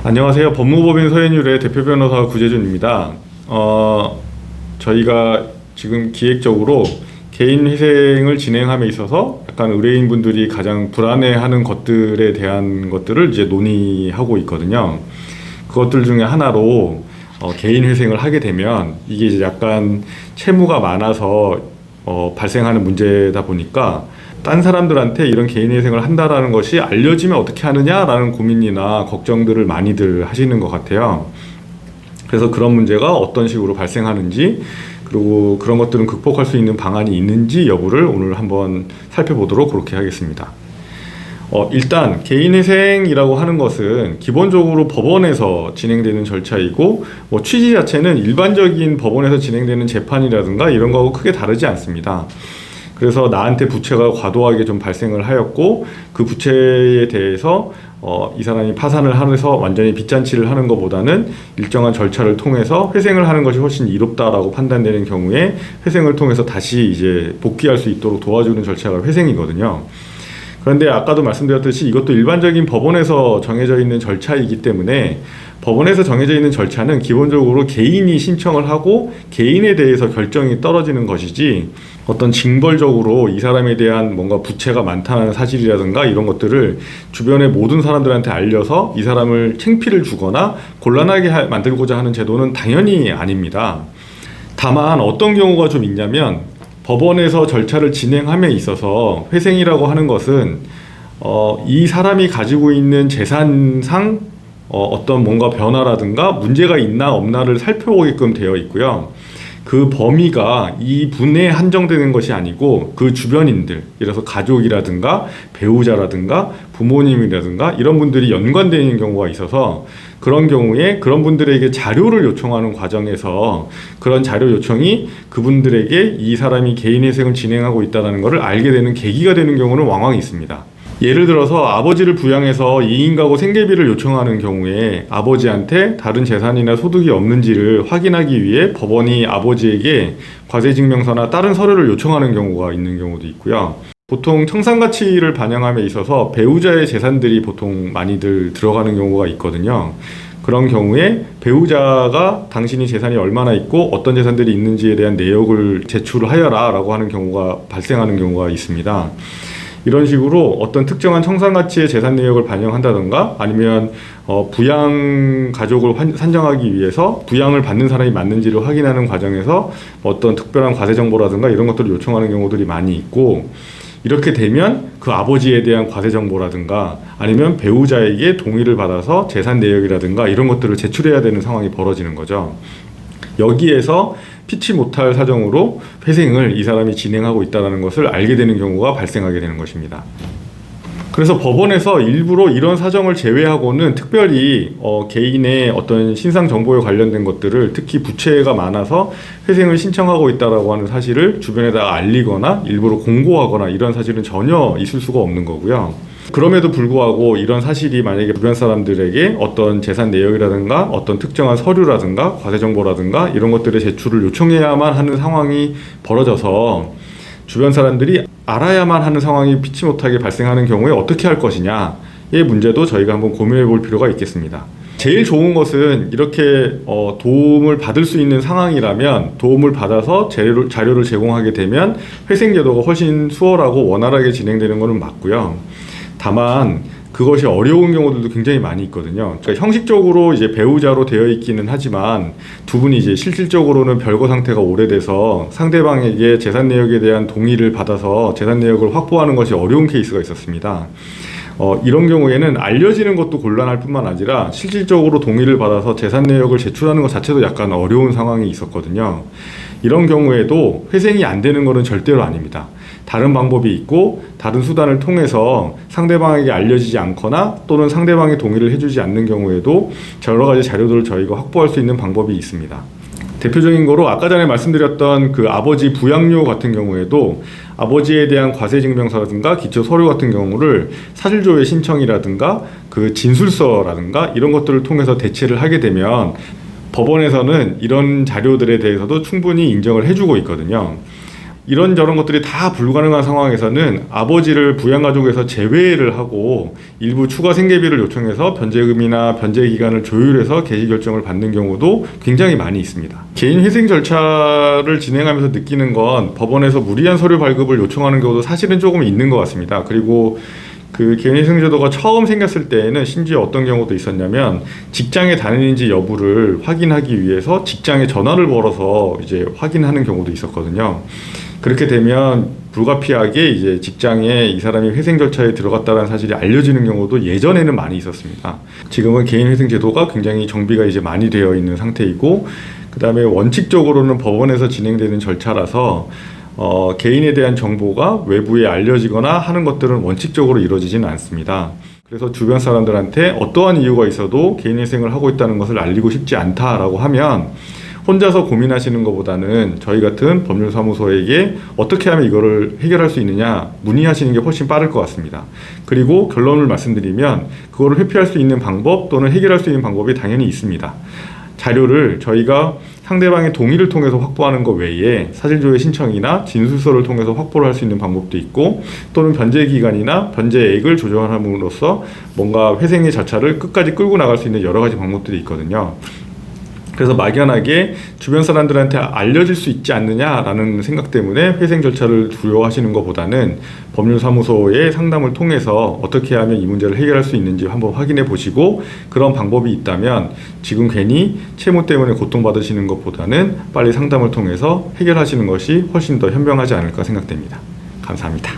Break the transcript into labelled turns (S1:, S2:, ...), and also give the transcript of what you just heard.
S1: 안녕하세요. 법무법인 서현율의 대표 변호사 구재준입니다. 저희가 지금 기획적으로 개인 회생을 진행함에 있어서 약간 의뢰인분들이 가장 불안해하는 것들에 대한 것들을 이제 논의하고 있거든요. 그것들 중에 하나로 개인 회생을 하게 되면 이게 이제 약간 채무가 많아서 발생하는 문제다 보니까 딴 사람들한테 이런 개인 회생을 한다라는 것이 알려지면 어떻게 하느냐라는 고민이나 걱정들을 많이들 하시는 것 같아요. 그래서 그런 문제가 어떤 식으로 발생하는지, 그리고 그런 것들은 극복할 수 있는 방안이 있는지 여부를 오늘 한번 살펴보도록 그렇게 하겠습니다. 일단 개인 회생이라고 하는 것은 기본적으로 법원에서 진행되는 절차이고, 취지 자체는 일반적인 법원에서 진행되는 재판이라든가 이런 거하고 크게 다르지 않습니다. 그래서 나한테 부채가 과도하게 좀 발생을 하였고, 그 부채에 대해서 이 사람이 파산을 하면서 완전히 빚잔치를 하는 것보다는 일정한 절차를 통해서 회생을 하는 것이 훨씬 이롭다라고 판단되는 경우에 회생을 통해서 다시 이제 복귀할 수 있도록 도와주는 절차가 회생이거든요. 그런데 아까도 말씀드렸듯이 이것도 일반적인 법원에서 정해져 있는 절차이기 때문에 법원에서 정해져 있는 절차는 기본적으로 개인이 신청을 하고 개인에 대해서 결정이 떨어지는 것이지, 어떤 징벌적으로 이 사람에 대한 뭔가 부채가 많다는 사실이라든가 이런 것들을 주변의 모든 사람들한테 알려서 이 사람을 창피를 주거나 곤란하게 만들고자 하는 제도는 당연히 아닙니다. 다만 어떤 경우가 좀 있냐면, 법원에서 절차를 진행함에 있어서 회생이라고 하는 것은 이 사람이 가지고 있는 재산상 어떤 뭔가 변화라든가 문제가 있나 없나를 살펴보게끔 되어 있고요. 그 범위가 이 분에 한정되는 것이 아니고 그 주변인들, 예를 들어서 가족이라든가 배우자라든가 부모님이라든가 이런 분들이 연관되는 경우가 있어서, 그런 경우에 그런 분들에게 자료를 요청하는 과정에서 그런 자료 요청이 그분들에게 이 사람이 개인 회생을 진행하고 있다는 것을 알게 되는 계기가 되는 경우는 왕왕 있습니다. 예를 들어서 아버지를 부양해서 2인 가구 생계비를 요청하는 경우에 아버지한테 다른 재산이나 소득이 없는지를 확인하기 위해 법원이 아버지에게 과세증명서나 다른 서류를 요청하는 경우가 있는 경우도 있고요. 보통 청산가치를 반영함에 있어서 배우자의 재산들이 보통 많이들 들어가는 경우가 있거든요. 그런 경우에 배우자가 당신이 재산이 얼마나 있고 어떤 재산들이 있는지에 대한 내역을 제출하여라 라고 하는 경우가 발생하는 경우가 있습니다. 이런 식으로 어떤 특정한 청산가치의 재산 내역을 반영한다던가, 아니면 부양 가족을 산정하기 위해서 부양을 받는 사람이 맞는지를 확인하는 과정에서 어떤 특별한 과세 정보라든가 이런 것들을 요청하는 경우들이 많이 있고, 이렇게 되면 그 아버지에 대한 과세 정보라든가 아니면 배우자에게 동의를 받아서 재산 내역이라든가 이런 것들을 제출해야 되는 상황이 벌어지는 거죠. 여기에서 피치 못할 사정으로 회생을 이 사람이 진행하고 있다는 것을 알게 되는 경우가 발생하게 되는 것입니다. 그래서 법원에서 일부러 이런 사정을 제외하고는 특별히 개인의 어떤 신상 정보에 관련된 것들을, 특히 부채가 많아서 회생을 신청하고 있다라고 하는 사실을 주변에다가 알리거나 일부러 공고하거나 이런 사실은 전혀 있을 수가 없는 거고요. 그럼에도 불구하고 이런 사실이 만약에 주변 사람들에게 어떤 재산 내역이라든가 어떤 특정한 서류라든가 과세 정보라든가 이런 것들의 제출을 요청해야만 하는 상황이 벌어져서 주변 사람들이 알아야만 하는 상황이 피치 못하게 발생하는 경우에 어떻게 할 것이냐의 문제도 저희가 한번 고민해 볼 필요가 있겠습니다. 제일 좋은 것은 이렇게 도움을 받을 수 있는 상황이라면 도움을 받아서 자료를 제공하게 되면 회생 제도가 훨씬 수월하고 원활하게 진행되는 것은 맞고요. 다만 그것이 어려운 경우들도 굉장히 많이 있거든요. 그러니까 형식적으로 이제 배우자로 되어 있기는 하지만 두 분이 이제 실질적으로는 별거 상태가 오래돼서 상대방에게 재산 내역에 대한 동의를 받아서 재산 내역을 확보하는 것이 어려운 케이스가 있었습니다. 이런 경우에는 알려지는 것도 곤란할 뿐만 아니라 실질적으로 동의를 받아서 재산 내역을 제출하는 것 자체도 약간 어려운 상황이 있었거든요. 이런 경우에도 회생이 안 되는 것은 절대로 아닙니다. 다른 방법이 있고 다른 수단을 통해서 상대방에게 알려지지 않거나 또는 상대방이 동의를 해주지 않는 경우에도 여러 가지 자료들을 저희가 확보할 수 있는 방법이 있습니다. 대표적인 거로 아까 전에 말씀드렸던 그 아버지 부양료 같은 경우에도 아버지에 대한 과세증명서라든가 기초 서류 같은 경우를 사실조회 신청이라든가 그 진술서라든가 이런 것들을 통해서 대체를 하게 되면 법원에서는 이런 자료들에 대해서도 충분히 인정을 해주고 있거든요. 이런저런 것들이 다 불가능한 상황에서는 아버지를 부양가족에서 제외를 하고 일부 추가 생계비를 요청해서 변제금이나 변제기간을 조율해서 개시 결정을 받는 경우도 굉장히 많이 있습니다. 개인 회생 절차를 진행하면서 느끼는 건 법원에서 무리한 서류 발급을 요청하는 경우도 사실은 조금 있는 것 같습니다. 그리고 그 개인회생제도가 처음 생겼을 때에는 심지어 어떤 경우도 있었냐면 직장에 다니는지 여부를 확인하기 위해서 직장에 전화를 걸어서 이제 확인하는 경우도 있었거든요. 그렇게 되면 불가피하게 이제 직장에 이 사람이 회생 절차에 들어갔다는 사실이 알려지는 경우도 예전에는 많이 있었습니다. 지금은 개인회생제도가 굉장히 정비가 이제 많이 되어 있는 상태이고, 그 다음에 원칙적으로는 법원에서 진행되는 절차라서 개인에 대한 정보가 외부에 알려지거나 하는 것들은 원칙적으로 이루어지지는 않습니다. 그래서 주변 사람들한테 어떠한 이유가 있어도 개인회생을 하고 있다는 것을 알리고 싶지 않다라고 하면 혼자서 고민하시는 것보다는 저희 같은 법률사무소에게 어떻게 하면 이거를 해결할 수 있느냐 문의하시는 게 훨씬 빠를 것 같습니다. 그리고 결론을 말씀드리면 그거를 회피할 수 있는 방법 또는 해결할 수 있는 방법이 당연히 있습니다. 자료를 저희가 상대방의 동의를 통해서 확보하는 것 외에 사실조회 신청이나 진술서를 통해서 확보를 할 수 있는 방법도 있고, 또는 변제기간이나 변제액을 조정함으로써 뭔가 회생의 절차를 끝까지 끌고 나갈 수 있는 여러 가지 방법들이 있거든요. 그래서 막연하게 주변 사람들한테 알려질 수 있지 않느냐라는 생각 때문에 회생 절차를 두려워하시는 것보다는 법률사무소의 상담을 통해서 어떻게 하면 이 문제를 해결할 수 있는지 한번 확인해 보시고, 그런 방법이 있다면 지금 괜히 채무 때문에 고통받으시는 것보다는 빨리 상담을 통해서 해결하시는 것이 훨씬 더 현명하지 않을까 생각됩니다. 감사합니다.